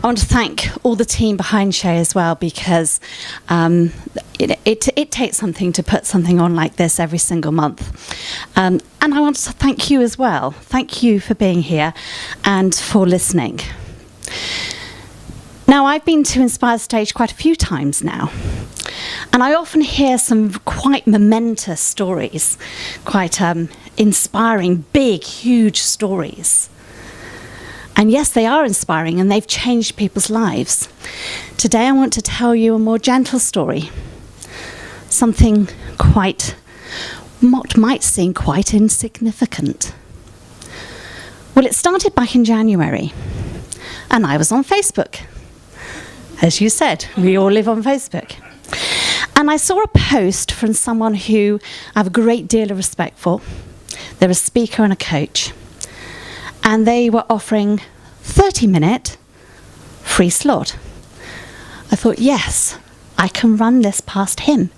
I want to thank all the team behind Shay as well, because it takes something to put something on like this every single month. And I want to thank you as well. Thank you for being here and for listening. Now, I've been to Inspire Stage quite a few times now, and I often hear some quite momentous stories, quite inspiring, big, huge stories. And yes, they are inspiring and they've changed people's lives. Today I want to tell you a more gentle story, something what might seem quite insignificant. Well, it started back in January, and I was on Facebook. As you said, we all live on Facebook. And I saw a post from someone who I have a great deal of respect for. They're a speaker and a coach. And they were offering 30-minute free slot. I thought, yes, I can run this past him.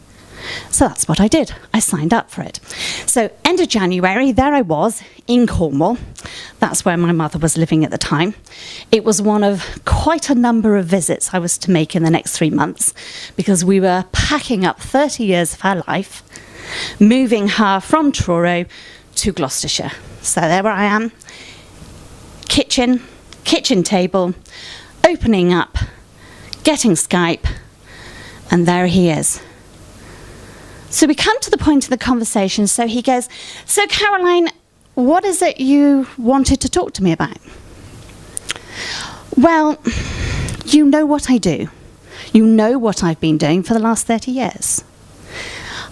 So that's what I did. I signed up for it. So end of January, there I was in Cornwall. That's where my mother was living at the time. It was one of quite a number of visits I was to make in the next 3 months, because we were packing up 30 years of her life, moving her from Truro to Gloucestershire. So there I am, kitchen table, opening up, getting Skype, and there he is. So we come to the point of the conversation. So he goes, so Caroline, what is it you wanted to talk to me about? Well, you know what I do. You know what I've been doing for the last 30 years.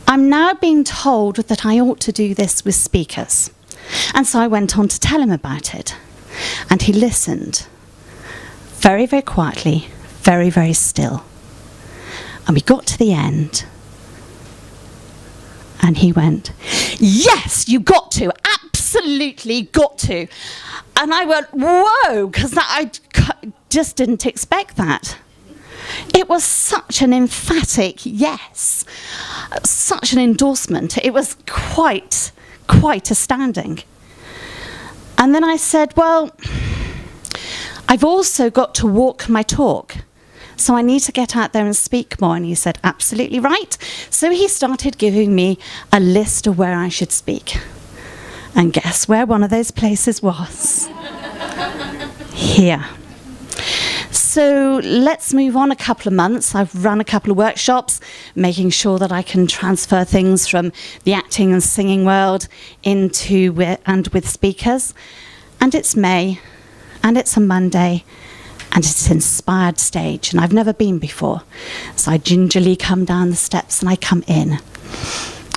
I'm now being told that I ought to do this with speakers. And so I went on to tell him about it. And he listened very, very quietly, very, very still. And we got to the end. And he went, yes, you got to, absolutely got to. And I went, whoa, because I just didn't expect that. It was such an emphatic yes, such an endorsement. It was quite astounding. And then I said, well, I've also got to walk my talk. So I need to get out there and speak more. And he said, absolutely right. So he started giving me a list of where I should speak. And guess where one of those places was? Here. So let's move on a couple of months. I've run a couple of workshops, making sure that I can transfer things from the acting and singing world into and with speakers. And it's May, and it's a Monday, and it's Inspired Stage, and I've never been before. So I gingerly come down the steps and I come in.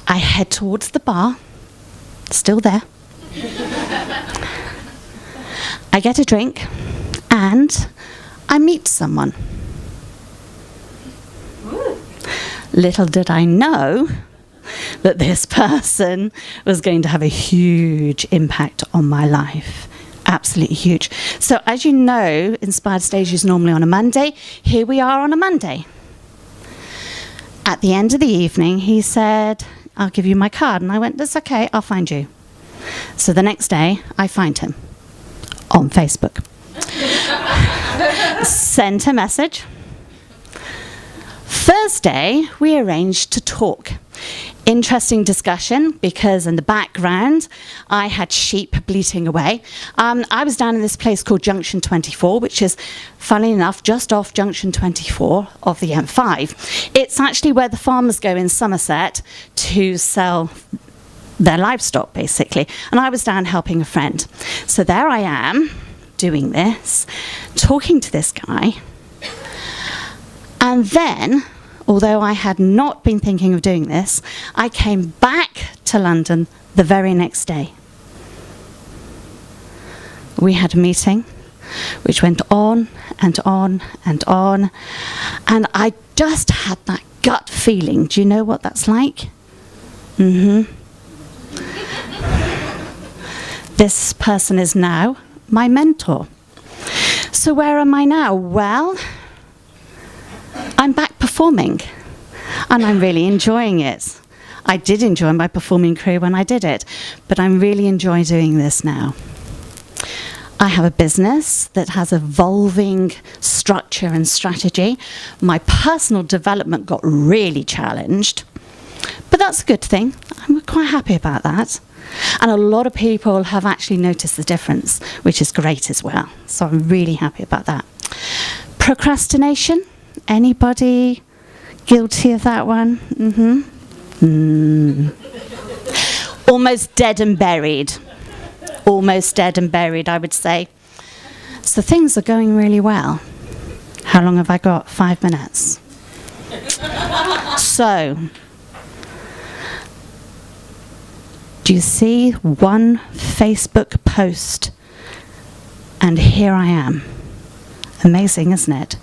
I head towards the bar, still there. I get a drink, and I meet someone. Little did I know that this person was going to have a huge impact on my life. Absolutely huge. So as you know, Inspired Stage is normally on a Monday. Here we are on a Monday. At the end of the evening, he said, I'll give you my card. And I went, that's okay, I'll find you. So the next day, I find him on Facebook. Sent a message. Thursday, we arranged to talk. Interesting discussion, because in the background, I had sheep bleating away. I was down in this place called Junction 24, which is, funnily enough, just off Junction 24 of the M5. It's actually where the farmers go in Somerset to sell their livestock, basically. And I was down helping a friend. So there I am, doing this, talking to this guy. And then, although I had not been thinking of doing this, I came back to London the very next day. We had a meeting which went on and on and on, and I just had that gut feeling. Do you know what that's like? This person is now my mentor. So where am I now? Well, I'm back performing, and I'm really enjoying it. I did enjoy my performing career when I did it, but I'm really enjoying doing this now. I have a business that has evolving structure and strategy. My personal development got really challenged, but that's a good thing. I'm quite happy about that. And a lot of people have actually noticed the difference, which is great as well. So I'm really happy about that. Procrastination, anybody guilty of that one? Almost dead and buried. Almost dead and buried, I would say. So things are going really well. How long have I got? 5 minutes. So, do you see one Facebook post? And here I am. Amazing, isn't it?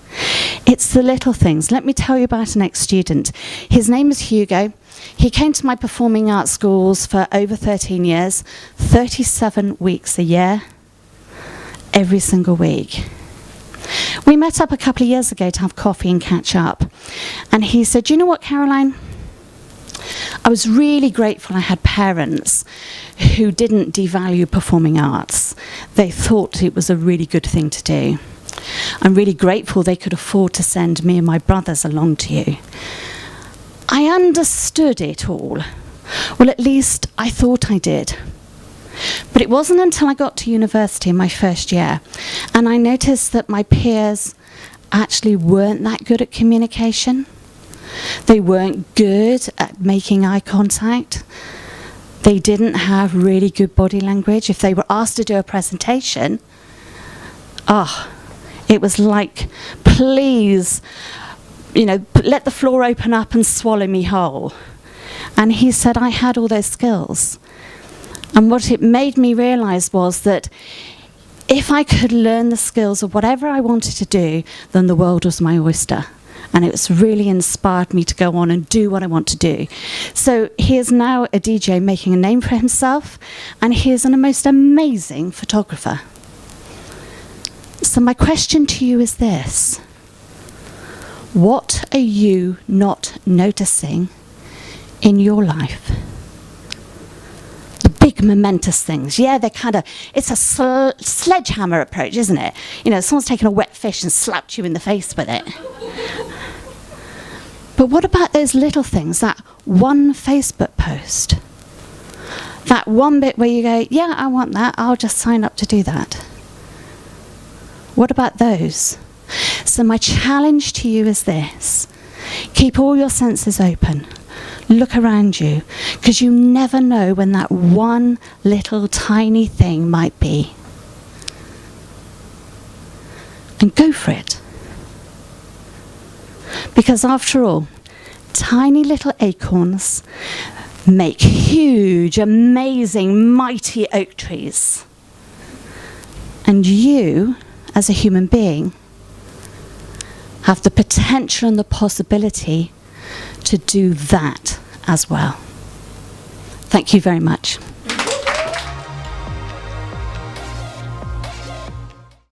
It's the little things. Let me tell you about an ex-student. His name is Hugo. He came to my performing arts schools for over 13 years, 37 weeks a year, every single week. We met up a couple of years ago to have coffee and catch up. And he said, "You know what, Caroline? I was really grateful I had parents who didn't devalue performing arts. They thought it was a really good thing to do. I'm really grateful they could afford to send me and my brothers along to you." I understood it all. Well, at least I thought I did. But it wasn't until I got to university in my first year and I noticed that my peers actually weren't that good at communication. They weren't good at making eye contact. They didn't have really good body language. If they were asked to do a presentation, it was like, please, let the floor open up and swallow me whole. And he said I had all those skills. And what it made me realize was that if I could learn the skills of whatever I wanted to do, then the world was my oyster. And it's really inspired me to go on and do what I want to do. So he is now a DJ making a name for himself, and he is a most amazing photographer. So my question to you is this: what are you not noticing in your life? The big momentous things. Yeah, it's a sledgehammer approach, isn't it? Someone's taken a wet fish and slapped you in the face with it. But what about those little things, that one Facebook post? That one bit where you go, yeah, I want that, I'll just sign up to do that. What about those? So my challenge to you is this: keep all your senses open. Look around you, because you never know when that one little tiny thing might be. And go for it. Because after all, tiny little acorns make huge, amazing, mighty oak trees. And you, as a human being, have the potential and the possibility to do that as well. Thank you very much.